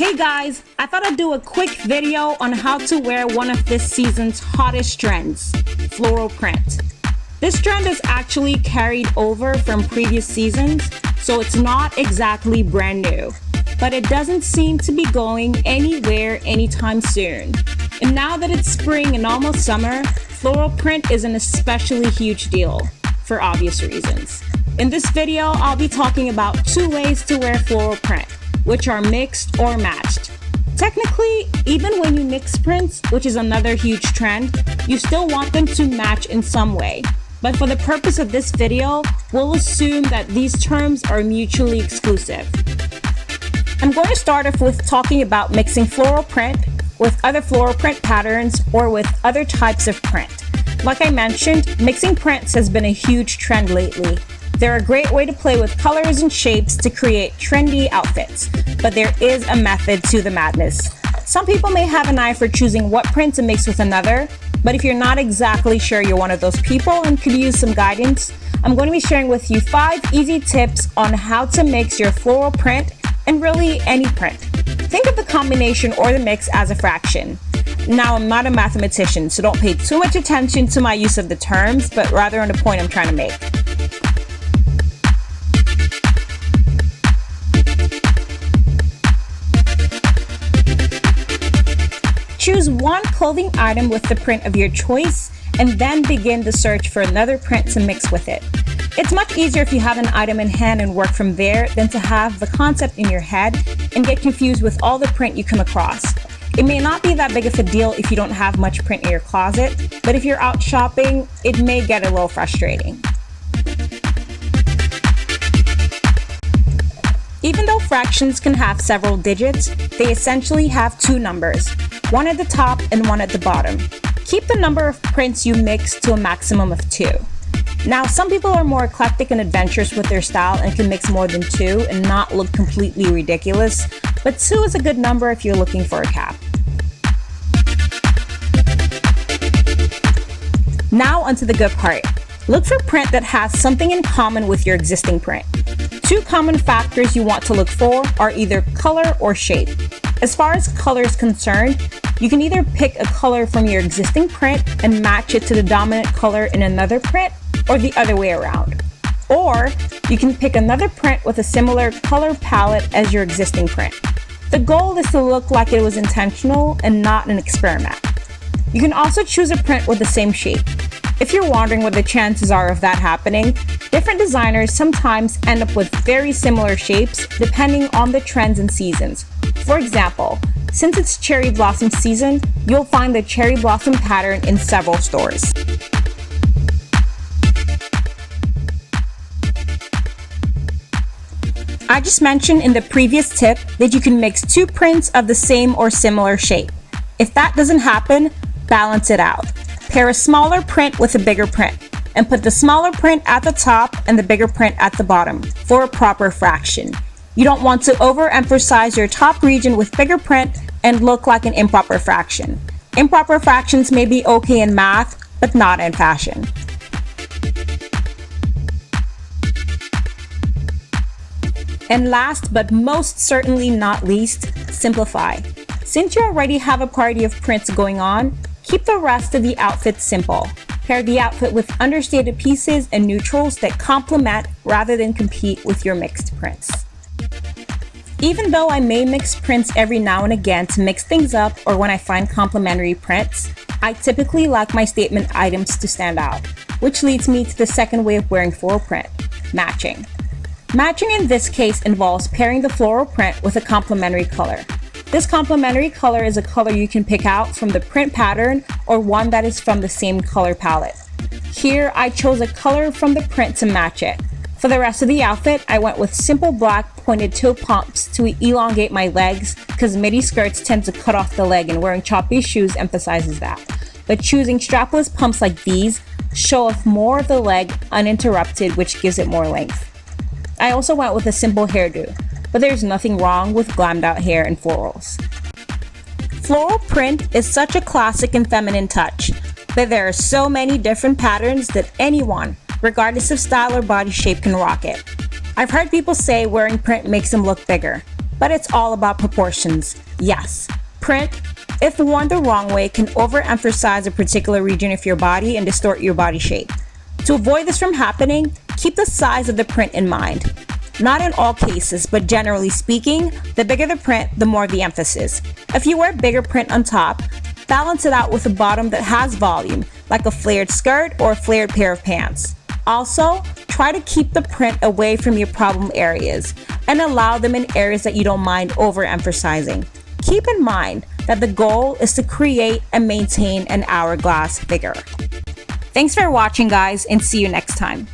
Hey guys, I thought I'd do a quick video on how to wear one of this season's hottest trends, floral print. This trend is actually carried over from previous seasons, so it's not exactly brand new, but it doesn't seem to be going anywhere anytime soon. And now that it's spring and almost summer, floral print is an especially huge deal, for obvious reasons. In this video, I'll be talking about 2 ways to wear floral print, which are mixed or matched. Technically, even when you mix prints, which is another huge trend, you still want them to match in some way. But for the purpose of this video, we'll assume that these terms are mutually exclusive. I'm going to start off with talking about mixing floral print with other floral print patterns or with other types of print. Like I mentioned, mixing prints has been a huge trend lately. They're a great way to play with colors and shapes to create trendy outfits, but there is a method to the madness. Some people may have an eye for choosing what print to mix with another, but if you're not exactly sure you're one of those people and could use some guidance, I'm going to be sharing with you 5 easy tips on how to mix your floral print and really any print. Think of the combination or the mix as a fraction. Now, I'm not a mathematician, so don't pay too much attention to my use of the terms, but rather on the point I'm trying to make. Choose one clothing item with the print of your choice and then begin the search for another print to mix with it. It's much easier if you have an item in hand and work from there than to have the concept in your head and get confused with all the print you come across. It may not be that big of a deal if you don't have much print in your closet, but if you're out shopping, it may get a little frustrating. Even though fractions can have several digits, they essentially have 2 numbers, one at the top and one at the bottom. Keep the number of prints you mix to a maximum of 2. Now, some people are more eclectic and adventurous with their style and can mix more than 2 and not look completely ridiculous, but 2 is a good number if you're looking for a cap. Now onto the good part. Look for print that has something in common with your existing print. 2 common factors you want to look for are either color or shape. As far as color is concerned, you can either pick a color from your existing print and match it to the dominant color in another print, or the other way around. Or you can pick another print with a similar color palette as your existing print. The goal is to look like it was intentional and not an experiment. You can also choose a print with the same shape. If you're wondering what the chances are of that happening, different designers sometimes end up with very similar shapes depending on the trends and seasons. For example, since it's cherry blossom season, you'll find the cherry blossom pattern in several stores. I just mentioned in the previous tip that you can mix 2 prints of the same or similar shape. If that doesn't happen, balance it out. Pair a smaller print with a bigger print and put the smaller print at the top and the bigger print at the bottom for a proper fraction. You don't want to overemphasize your top region with bigger print and look like an improper fraction. Improper fractions may be okay in math, but not in fashion. And last but most certainly not least, simplify. Since you already have a party of prints going on, keep the rest of the outfit simple. Pair the outfit with understated pieces and neutrals that complement rather than compete with your mixed prints. Even though I may mix prints every now and again to mix things up or when I find complementary prints, I typically like my statement items to stand out, which leads me to the second way of wearing floral print, matching. Matching in this case involves pairing the floral print with a complementary color. This complementary color is a color you can pick out from the print pattern or one that is from the same color palette. Here, I chose a color from the print to match it. For the rest of the outfit, I went with simple black pointed toe pumps to elongate my legs because midi skirts tend to cut off the leg and wearing choppy shoes emphasizes that. But choosing strapless pumps like these show off more of the leg uninterrupted, which gives it more length. I also went with a simple hairdo, but there's nothing wrong with glammed out hair and florals. Floral print is such a classic and feminine touch, but there are so many different patterns that anyone, regardless of style or body shape, can rock it. I've heard people say wearing print makes them look bigger. but it's all about proportions. Yes, print, if worn the wrong way, can overemphasize a particular region of your body and distort your body shape. To avoid this from happening, keep the size of the print in mind. Not in all cases, but generally speaking, the bigger the print, the more the emphasis. If you wear bigger print on top, balance it out with a bottom that has volume, like a flared skirt or a flared pair of pants. Also, try to keep the print away from your problem areas and allow them in areas that you don't mind overemphasizing. Keep in mind that the goal is to create and maintain an hourglass figure. Thanks for watching, guys, and see you next time.